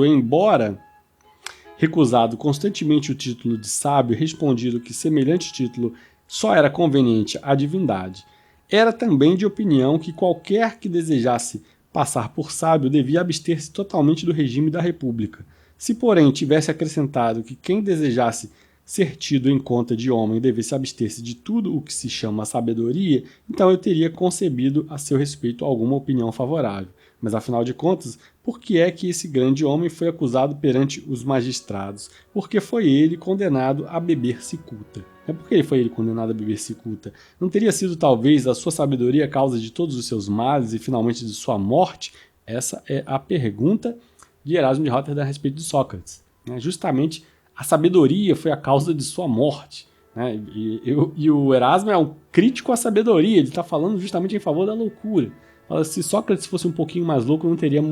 embora recusado constantemente o título de sábio, respondido que semelhante título só era conveniente à divindade. Era também de opinião que qualquer que desejasse passar por sábio devia abster-se totalmente do regime da república. Se, porém, tivesse acrescentado que quem desejasse ser tido em conta de homem devesse abster-se de tudo o que se chama sabedoria, então eu teria concebido a seu respeito alguma opinião favorável. Mas, afinal de contas, por que é que esse grande homem foi acusado perante os magistrados? Porque foi ele condenado a beber cicuta. Por que foi ele condenado a beber cicuta? Não teria sido, talvez, a sua sabedoria a causa de todos os seus males e, finalmente, de sua morte? Essa é a pergunta de Erasmo de Róterdam a respeito de Sócrates. Justamente a sabedoria foi a causa de sua morte. E o Erasmo é um crítico à sabedoria, ele está falando justamente em favor da loucura. Fala, se Sócrates fosse um pouquinho mais louco, não teria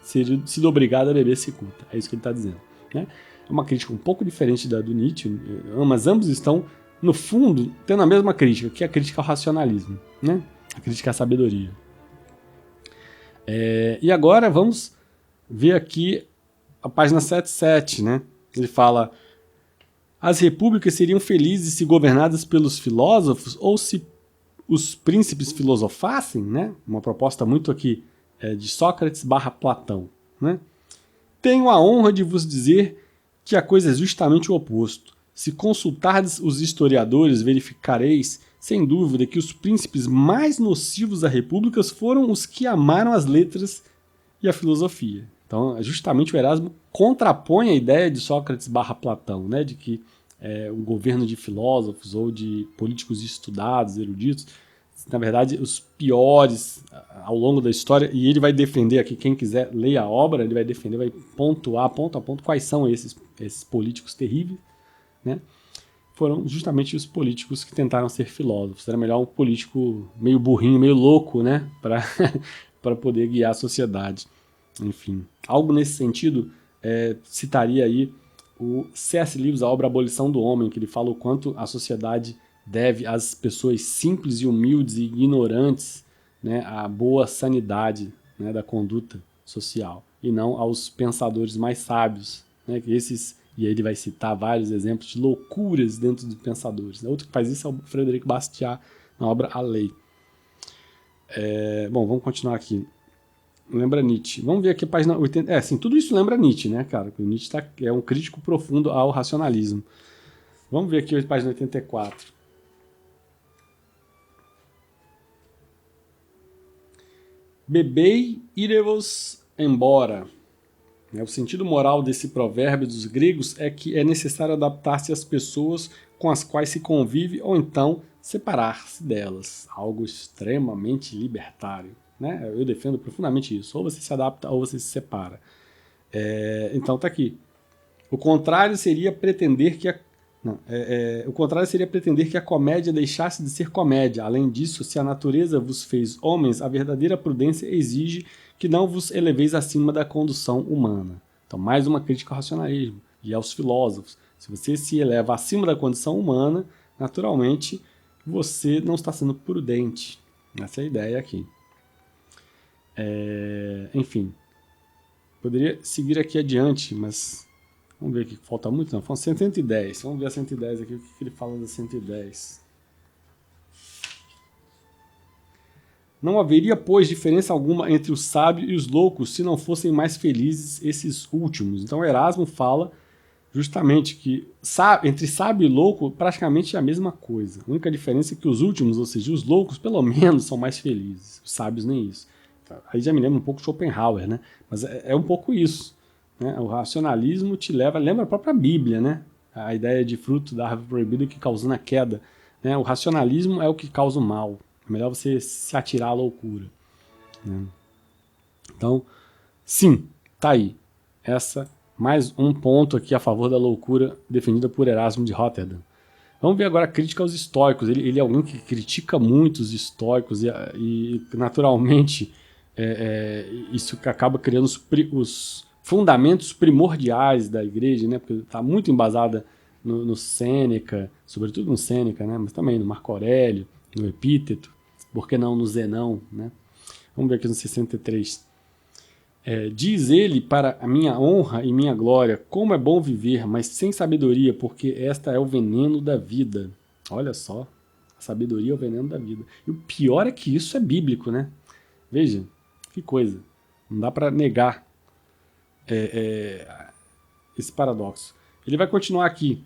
sido obrigado a beber cicuta. É isso que ele está dizendo. É uma crítica um pouco diferente da do Nietzsche, mas ambos estão, no fundo, tendo a mesma crítica, que é a crítica ao racionalismo, a crítica à sabedoria. E agora vamos ver aqui a página 77, né? Ele fala: as repúblicas seriam felizes se governadas pelos filósofos ou se os príncipes filosofassem, né? Uma proposta muito aqui de Sócrates / Platão, né? Tenho a honra de vos dizer que a coisa é justamente o oposto. Se consultardes os historiadores, verificareis, sem dúvida, que os príncipes mais nocivos à república foram os que amaram as letras e a filosofia. Então, justamente o Erasmo contrapõe a ideia de Sócrates / Platão, né, de que um governo de filósofos ou de políticos estudados, eruditos, na verdade, os piores ao longo da história, e ele vai defender aqui, quem quiser ler a obra, ele vai defender, vai pontuar ponto a ponto quais são esses políticos terríveis, né? Foram justamente os políticos que tentaram ser filósofos. Era melhor um político meio burrinho, meio louco, né, para poder guiar a sociedade. Enfim, algo nesse sentido, citaria aí o C.S. Lewis, a obra Abolição do Homem, que ele fala o quanto a sociedade deve às pessoas simples e humildes e ignorantes, né, a boa sanidade, né, da conduta social, e não aos pensadores mais sábios, né, que e aí ele vai citar vários exemplos de loucuras dentro dos pensadores. Outro que faz isso é o Frederic Bastiat, na obra A Lei. Bom, vamos continuar aqui. Lembra Nietzsche. Vamos ver aqui a página 80. Sim, tudo isso lembra Nietzsche, né, cara? O Nietzsche é um crítico profundo ao racionalismo. Vamos ver aqui a página 84. Bebei, ire-vos embora. O sentido moral desse provérbio dos gregos é que é necessário adaptar-se às pessoas com as quais se convive ou então separar-se delas. Algo extremamente libertário. Né? Eu defendo profundamente isso. Ou você se adapta ou você se separa. Então tá aqui. O contrário seria pretender que a comédia deixasse de ser comédia. Além disso, se a natureza vos fez homens, a verdadeira prudência exige que não vos eleveis acima da condução humana. Então, mais uma crítica ao racionalismo e aos filósofos. Se você se eleva acima da condição humana, naturalmente, você não está sendo prudente. Essa é a ideia aqui. Enfim, poderia seguir aqui adiante, mas vamos ver aqui, falta muito não, faltam 110, vamos ver a 110 aqui, o que ele fala da 110. Não haveria, pois, diferença alguma entre o sábio e os loucos se não fossem mais felizes esses últimos. Então Erasmo fala justamente que entre sábio e louco praticamente é a mesma coisa. A única diferença é que os últimos, ou seja, os loucos, pelo menos são mais felizes, os sábios nem isso. Aí já me lembra um pouco de Schopenhauer, né? Mas é um pouco isso. Né? O racionalismo te lembra a própria Bíblia, né? A ideia de fruto da árvore proibida que causando a queda. Né? O racionalismo é o que causa o mal. É melhor você se atirar à loucura. Né? Então, sim, tá aí. Mais um ponto aqui a favor da loucura defendida por Erasmo de Roterdã. Vamos ver agora a crítica aos estoicos. Ele é alguém que critica muito os estoicos e naturalmente, isso que acaba criando os fundamentos primordiais da igreja, né? Porque está muito embasada no Sêneca, sobretudo no Sêneca, né? Mas também no Marco Aurélio, no Epíteto, por que não no Zenão, né? Vamos ver aqui no 63. Diz ele, para a minha honra e minha glória, como é bom viver, mas sem sabedoria, porque esta é o veneno da vida. Olha só, a sabedoria é o veneno da vida. E o pior é que isso é bíblico, né? Veja, que coisa. Não dá para negar esse paradoxo. Ele vai continuar aqui,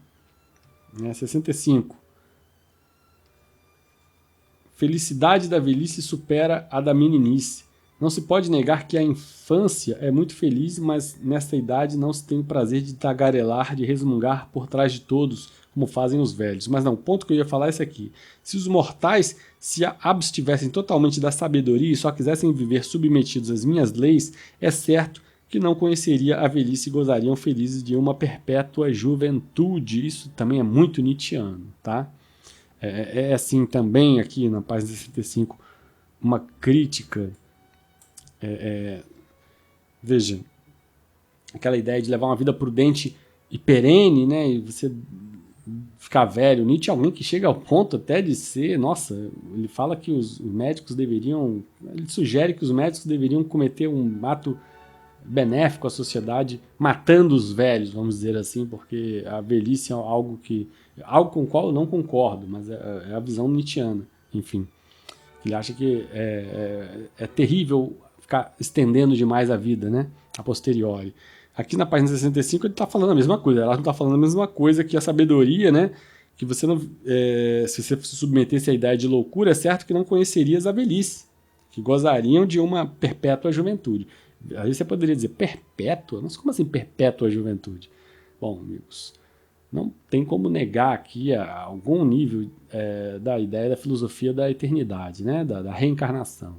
65. Felicidade da velhice supera a da meninice. Não se pode negar que a infância é muito feliz, mas nesta idade não se tem o prazer de tagarelar, de resmungar por trás de todos, como fazem os velhos. Mas não, o ponto que eu ia falar é esse aqui. Se os mortais se abstivessem totalmente da sabedoria e só quisessem viver submetidos às minhas leis, é certo que não conheceria a velhice e gozariam felizes de uma perpétua juventude. Isso também é muito nietzschiano, tá? É assim também aqui na página 65 uma crítica. Veja, aquela ideia de levar uma vida prudente e perene, né? E você ficar velho. Nietzsche é alguém que chega ao ponto até de ser, nossa, ele fala que os médicos deveriam, ele sugere que os médicos deveriam cometer um ato benéfico à sociedade, matando os velhos, vamos dizer assim, porque a velhice é algo com o qual eu não concordo, mas é a visão nietzschiana, enfim. Ele acha que é terrível ficar estendendo demais a vida, né, a posteriori. Aqui na página 65 ele está falando a mesma coisa, ela não está falando a mesma coisa que a sabedoria, né, que você não, se você se submetesse à ideia de loucura, é certo que não conhecerias a velhice, que gozariam de uma perpétua juventude. Aí você poderia dizer, perpétua? Mas como assim perpétua juventude? Bom, amigos, não tem como negar aqui a algum nível da ideia da filosofia da eternidade, né? da reencarnação.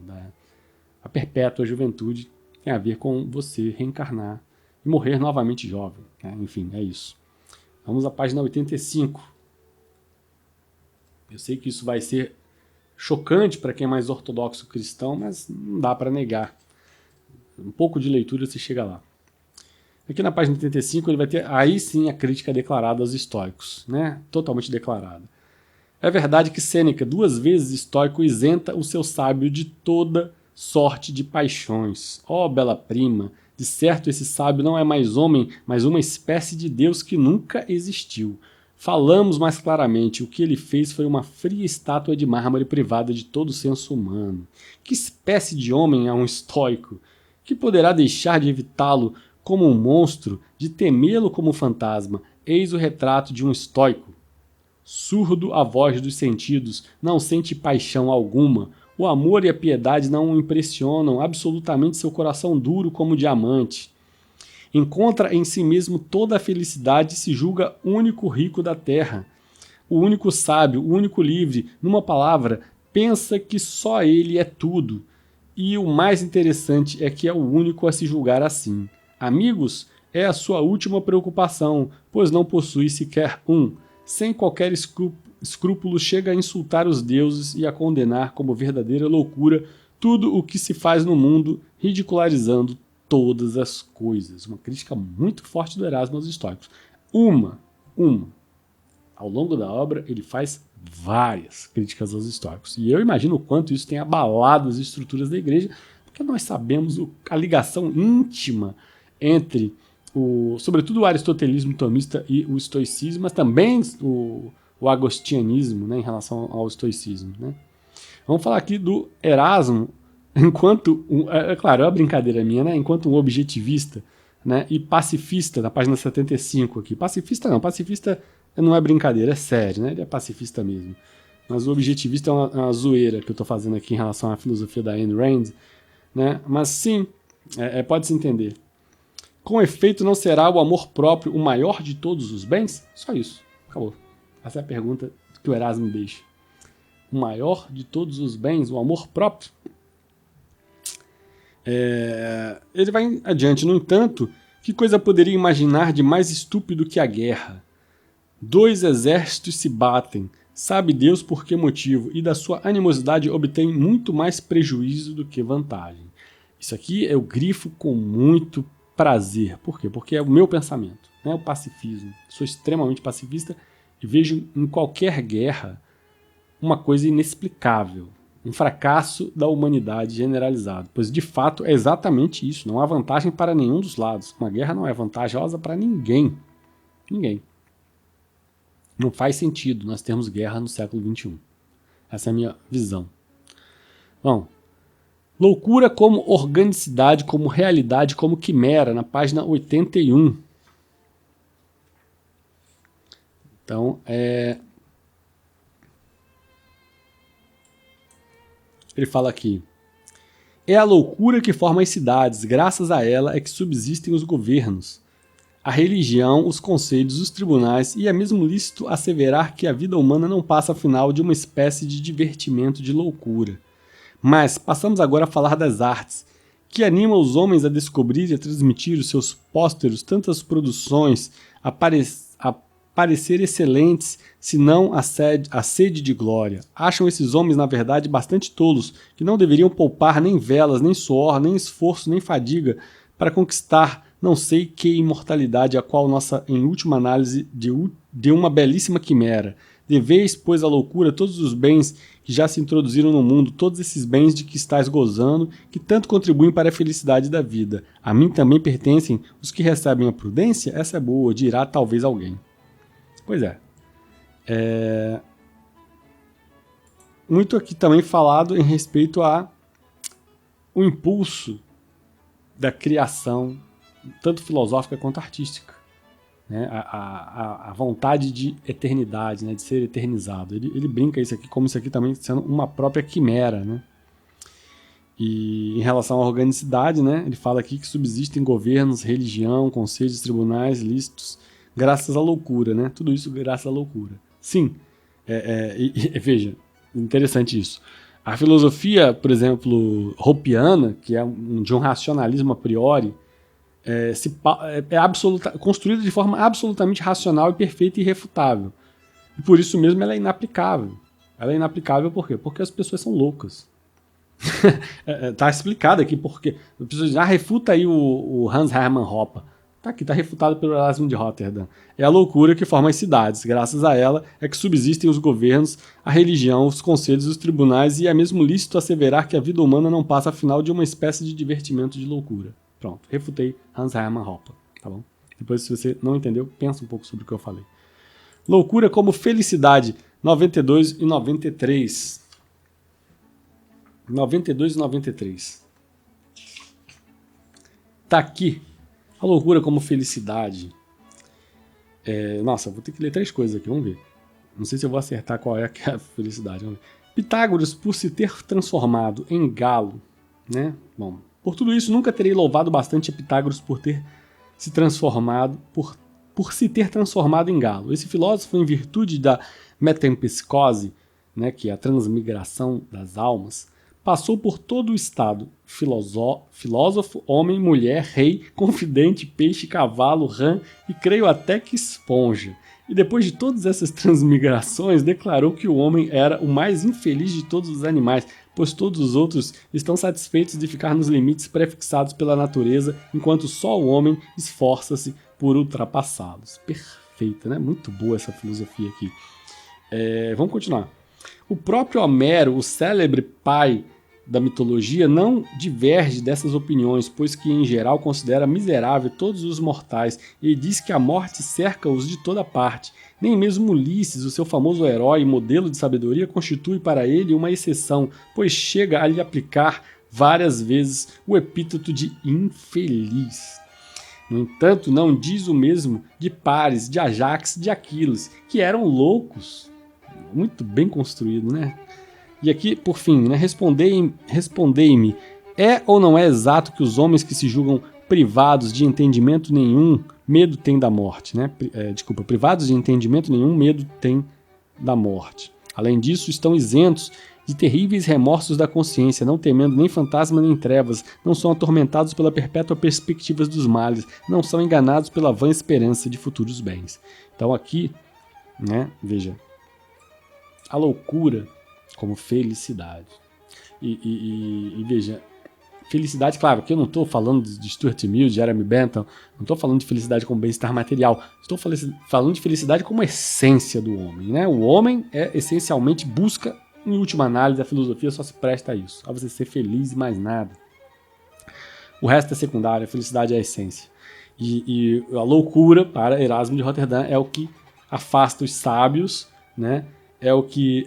A perpétua juventude tem a ver com você reencarnar e morrer novamente jovem. Né? Enfim, é isso. Vamos à página 85. Eu sei que isso vai ser chocante para quem é mais ortodoxo cristão, mas não dá para negar. Um pouco de leitura você chega lá. Aqui na página 85 ele vai ter aí sim a crítica declarada aos estoicos, né? Totalmente declarada. É verdade que Sêneca, 2 vezes estoico, isenta o seu sábio de toda sorte de paixões. Ó bela prima, de certo esse sábio não é mais homem, mas uma espécie de Deus que nunca existiu. Falamos mais claramente, o que ele fez foi uma fria estátua de mármore privada de todo senso humano. Que espécie de homem é um estoico? Que poderá deixar de evitá-lo como um monstro, de temê-lo como um fantasma? Eis o retrato de um estoico. Surdo à voz dos sentidos, não sente paixão alguma, O amor e a piedade não o impressionam absolutamente seu coração duro como diamante. Encontra em si mesmo toda a felicidade e se julga único rico da terra. O único sábio, o único livre, numa palavra, pensa que só ele é tudo. E o mais interessante é que é o único a se julgar assim. Amigos é a sua última preocupação, pois não possui sequer um. Sem qualquer escrúpulo, chega a insultar os deuses e a condenar como verdadeira loucura tudo o que se faz no mundo, ridicularizando todas as coisas. Uma crítica muito forte do Erasmo aos estoicos. Uma. Ao longo da obra, ele faz várias críticas aos estoicos. E eu imagino o quanto isso tem abalado as estruturas da igreja, porque nós sabemos a ligação íntima entre, sobretudo o aristotelismo tomista e o estoicismo, mas também o agostinianismo, né, em relação ao estoicismo. Né? Vamos falar aqui do Erasmo, enquanto, claro, é uma brincadeira minha, né, enquanto um objetivista, né, e pacifista, na página 75 aqui. Pacifista não é brincadeira, é sério, né? Ele é pacifista mesmo. Mas o objetivista é uma zoeira que eu estou fazendo aqui em relação à filosofia da Ayn Rand, né? Mas sim, pode-se entender. Com efeito, não será o amor próprio o maior de todos os bens? Só isso, acabou. Essa é a pergunta que o Erasmo deixa. O maior de todos os bens, o amor próprio? Ele vai adiante, no entanto, que coisa poderia imaginar de mais estúpido que a guerra? Dois exércitos se batem, sabe Deus por que motivo, e da sua animosidade obtém muito mais prejuízo do que vantagem. Isso aqui eu grifo com muito prazer. Por quê? Porque é o meu pensamento, né? O pacifismo. Sou extremamente pacifista e vejo em qualquer guerra uma coisa inexplicável, um fracasso da humanidade generalizado, pois de fato é exatamente isso, não há vantagem para nenhum dos lados. Uma guerra não é vantajosa para ninguém. Ninguém. Não faz sentido nós termos guerra no século XXI. Essa é a minha visão. Bom, loucura como organicidade, como realidade, como quimera, na página 81. Então, ele fala aqui: é a loucura que forma as cidades, graças a ela é que subsistem os governos. A religião, os conselhos, os tribunais, e é mesmo lícito asseverar que a vida humana não passa afinal de uma espécie de divertimento de loucura. Mas passamos agora a falar das artes, que animam os homens a descobrir e a transmitir os seus pósteros tantas produções, a parecer excelentes, se não a sede de glória. Acham esses homens, na verdade, bastante tolos, que não deveriam poupar nem velas, nem suor, nem esforço, nem fadiga, para conquistar não sei que imortalidade, a qual nossa, em última análise, deu uma belíssima quimera. Deveis, pois, à loucura todos os bens que já se introduziram no mundo, todos esses bens de que estáis gozando, que tanto contribuem para a felicidade da vida. A mim também pertencem os que recebem a prudência? Essa é boa, dirá talvez alguém. Pois é. Muito aqui também falado em respeito a o impulso da criação, tanto filosófica quanto artística, né? A vontade de eternidade, né? De ser eternizado. Ele brinca isso aqui como isso aqui também sendo uma própria quimera, né? E em relação à organicidade, né? Ele fala aqui que subsistem governos, religião, conselhos, tribunais, lícitos, graças à loucura, né? Tudo isso graças à loucura. Sim, veja, interessante isso. A filosofia, por exemplo, hopiana, que é de um racionalismo a priori, construída de forma absolutamente racional e perfeita e irrefutável. E por isso mesmo ela é inaplicável. Ela é inaplicável por quê? Porque as pessoas são loucas. Tá explicado aqui porque as pessoas dizem, refuta aí o Hans Hermann Hoppe. Tá aqui, tá refutado pelo Erasmo de Rotterdam. É a loucura que forma as cidades. Graças a ela é que subsistem os governos, a religião, os conselhos, os tribunais, e é mesmo lícito asseverar que a vida humana não passa afinal de uma espécie de divertimento de loucura. Pronto, refutei Hans Hermann Hoppe, tá bom? Depois, se você não entendeu, pensa um pouco sobre o que eu falei. Loucura como felicidade, 92 e 93. 92 e 93. Tá aqui. A loucura como felicidade. Nossa, vou ter que ler 3 coisas aqui, vamos ver. Não sei se eu vou acertar qual é a felicidade. Pitágoras, por se ter transformado em galo, né? Bom, por tudo isso, nunca terei louvado bastante a Pitágoras por ter se transformado, por se ter transformado em galo. Esse filósofo, em virtude da metempsicose, né, que é a transmigração das almas, passou por todo o estado, filósofo, homem, mulher, rei, confidente, peixe, cavalo, rã e creio até que esponja. E depois de todas essas transmigrações, declarou que o homem era o mais infeliz de todos os animais, pois todos os outros estão satisfeitos de ficar nos limites prefixados pela natureza, enquanto só o homem esforça-se por ultrapassá-los. Perfeita, né? Muito boa essa filosofia aqui. Vamos continuar. O próprio Homero, o célebre pai da mitologia, não diverge dessas opiniões, pois que em geral considera miserável todos os mortais e diz que a morte cerca-os de toda parte. Nem mesmo Ulisses, o seu famoso herói e modelo de sabedoria, constitui para ele uma exceção, pois chega a lhe aplicar várias vezes o epíteto de infeliz. No entanto, não diz o mesmo de Paris, de Ajax, de Aquiles, que eram loucos. Muito bem construído, né? E aqui, por fim, né, respondei-me, é ou não é exato que os homens que se julgam privados de entendimento nenhum, medo têm da morte, né? Privados de entendimento nenhum, medo têm da morte. Além disso, estão isentos de terríveis remorsos da consciência, não temendo nem fantasma nem trevas, não são atormentados pela perpétua perspectiva dos males, não são enganados pela vã esperança de futuros bens. Então aqui, né, veja, a loucura como felicidade. E veja, felicidade, claro, que eu não estou falando de Stuart Mill, de Jeremy Bentham, não estou falando de felicidade como bem-estar material, estou falando de felicidade como essência do homem, né? O homem essencialmente busca, em última análise, a filosofia só se presta a isso, a você ser feliz e mais nada. O resto é secundário, a felicidade é a essência. E a loucura, para Erasmo de Roterdã, é o que afasta os sábios, né? É o que,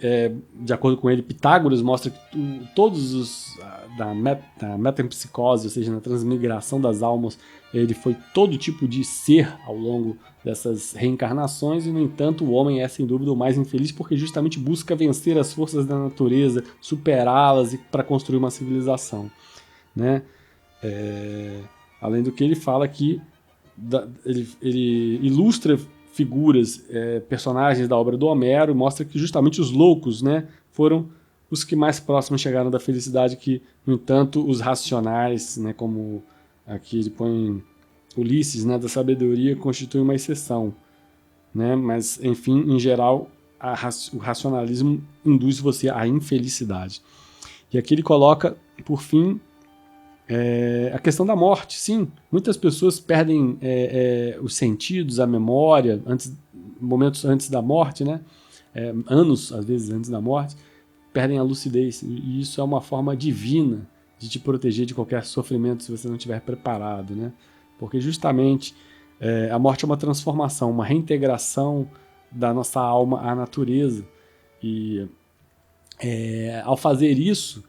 de acordo com ele, Pitágoras mostra que todos os da metempsicose, ou seja, na transmigração das almas, ele foi todo tipo de ser ao longo dessas reencarnações e, no entanto, o homem é, sem dúvida, o mais infeliz porque justamente busca vencer as forças da natureza, superá-las e para construir uma civilização, né? Além do que ele fala que ele ilustra figuras, personagens da obra do Homero, mostra que justamente os loucos, né, foram os que mais próximos chegaram da felicidade, que, no entanto, os racionais, né, como aqui ele põe Ulisses, né, da sabedoria, constituem uma exceção, né, mas, enfim, em geral, o racionalismo induz você à infelicidade. E aqui ele coloca, por fim, a questão da morte. Sim, muitas pessoas perdem os sentidos, a memória, momentos antes da morte, né? Anos, às vezes, antes da morte, perdem a lucidez. E isso é uma forma divina de te proteger de qualquer sofrimento se você não estiver preparado, né? Porque justamente a morte é uma transformação, uma reintegração da nossa alma à natureza. E ao fazer isso,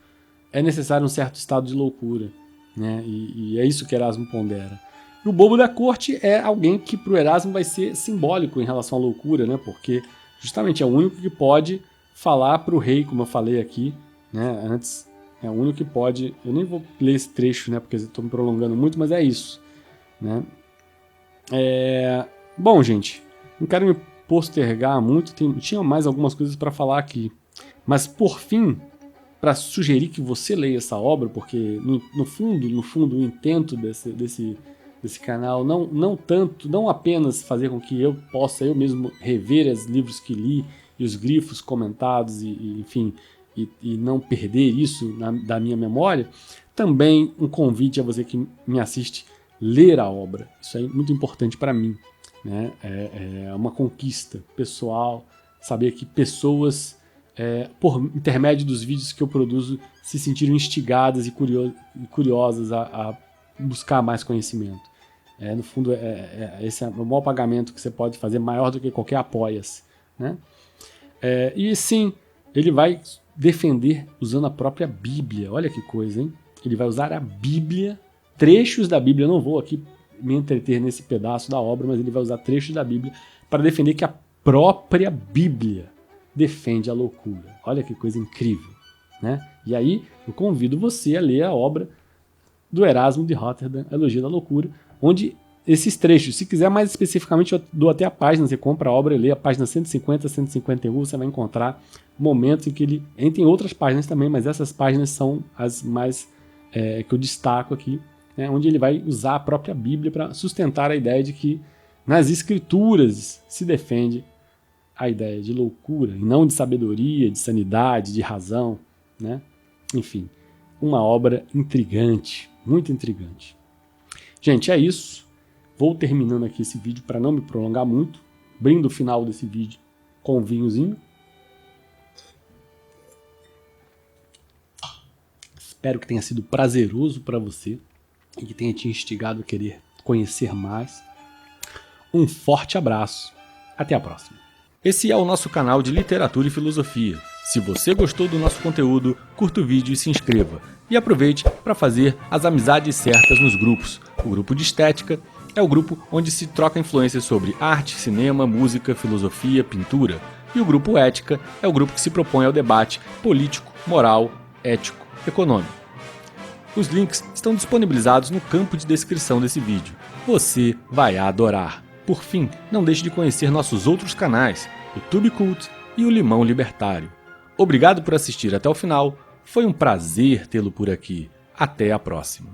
é necessário um certo estado de loucura, né? E é isso que Erasmo pondera. E o bobo da corte é alguém que para o Erasmo vai ser simbólico em relação à loucura, né? Porque justamente é o único que pode falar para o rei, como eu falei aqui, né? Antes, é o único que pode. Eu nem vou ler esse trecho, né? Porque estou me prolongando muito, mas é isso, né? Bom, gente, não quero me postergar muito. Tinha mais algumas coisas para falar aqui, mas por fim, para sugerir que você leia essa obra, porque no fundo, o intento desse canal não apenas fazer com que eu possa eu mesmo rever os livros que li e os grifos comentados enfim, e não perder isso da minha memória, também um convite a você que me assiste ler a obra. Isso é muito importante para mim, né? É uma conquista pessoal saber que pessoas, por intermédio dos vídeos que eu produzo, se sentiram instigadas e curiosas a buscar mais conhecimento. No fundo, esse é o maior pagamento que você pode fazer, maior do que qualquer apoia-se, né? E sim, ele vai defender usando a própria Bíblia. Olha que coisa, hein? Ele vai usar a Bíblia, trechos da Bíblia. Eu não vou aqui me entreter nesse pedaço da obra, mas ele vai usar trechos da Bíblia para defender que a própria Bíblia defende a loucura. Olha que coisa incrível, né? E aí eu convido você a ler a obra do Erasmo de Rotterdam, Elogio da Loucura, onde esses trechos, se quiser mais especificamente, eu dou até a página, você compra a obra e lê a página 150, 151, você vai encontrar momentos em que ele... Tem outras páginas também, mas essas páginas são as mais que eu destaco aqui, né, onde ele vai usar a própria Bíblia para sustentar a ideia de que nas Escrituras se defende a ideia de loucura, e não de sabedoria, de sanidade, de razão, né? Enfim, uma obra intrigante, muito intrigante. Gente, é isso. Vou terminando aqui esse vídeo para não me prolongar muito. Brindo o final desse vídeo com um vinhozinho. Espero que tenha sido prazeroso para você e que tenha te instigado a querer conhecer mais. Um forte abraço. Até a próxima. Esse é o nosso canal de literatura e filosofia. Se você gostou do nosso conteúdo, curta o vídeo e se inscreva. E aproveite para fazer as amizades certas nos grupos. O grupo de estética é o grupo onde se troca influências sobre arte, cinema, música, filosofia, pintura. E o grupo ética é o grupo que se propõe ao debate político, moral, ético, econômico. Os links estão disponibilizados no campo de descrição desse vídeo. Você vai adorar! Por fim, não deixe de conhecer nossos outros canais, o Tube Cult e o Limão Libertário. Obrigado por assistir até o final, foi um prazer tê-lo por aqui. Até a próxima!